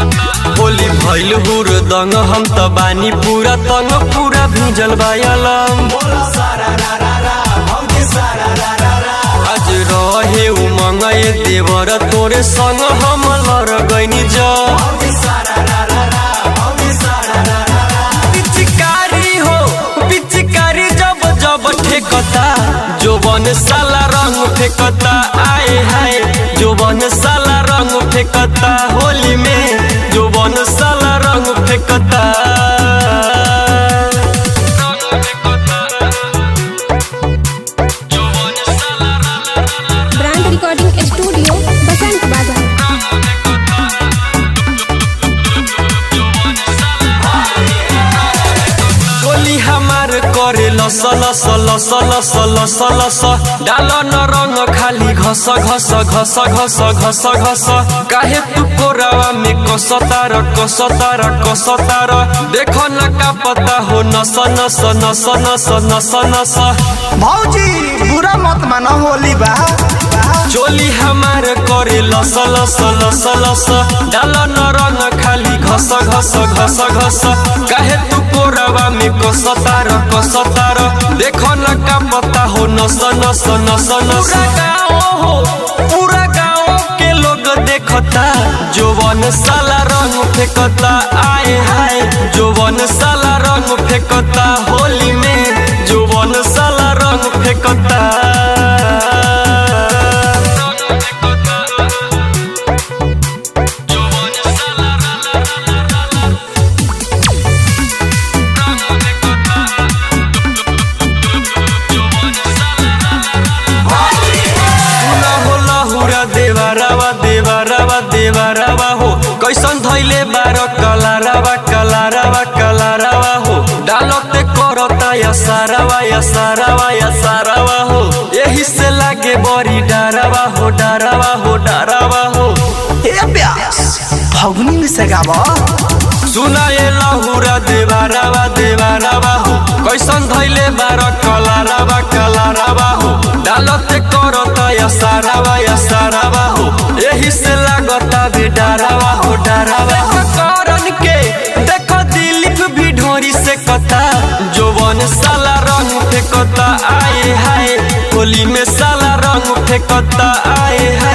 भइल हुरदंग हम त बानी पूरा तंग पूरा भिजल बायलम आज रहे उमंग ये देवर तोरे संग हम लर गइनी ज पिचकारी हो पिचकारी जब जब ठेकता जोबन साला रंग फेंकता आए हाय जोबन साला रंग फेंकता होली में जोबन साला रंग फेंकता ब्रांड रिकॉर्डिंग स्टूडियो बसंत बाजार। गोली हमार करे लस लस लस लस लस लस डाल न रंग खाली घस घस घस घस घस घस काहे तू कोरावा में कसतार कसतार कसतार देखो न का पता हो नस नस नस नस नस नस भौजी बुरा मत मानो होली बा चोली हमार करे लस लस लस लस डाल न रंग खाली घस घस घस घस काहे तू कोरावा में कसतार कसतार देखो न का पता हो नस नस नस नस पूरा गाँव के लोग देखता जोबन साला रंग फेंकता आए हाय जोबन साला रंग फेंकता होली में जोबन साला रंग फेंकता देवरावा देवरावा देवरावा हो कैसन धैले बार कलारावा कलारावा कलारावा हो डालते करता या सारावा हो यही से लागे बड़ी डरावा हो डरावा हो डरावा हो ए प्यास फगुनी में से गावा सुना ये लहुरा देवरावा देवरावा हो कैसन धैले बार कलारावा कलारावा हो डालते करता या सारावा हो यही से लागता भी डरावा हो डरावा करन के देखो दिलीप भी ढोरी से कता जोबन साला रंग फेंकता आए हाय होली में साला रंग फेंकता आए हाय।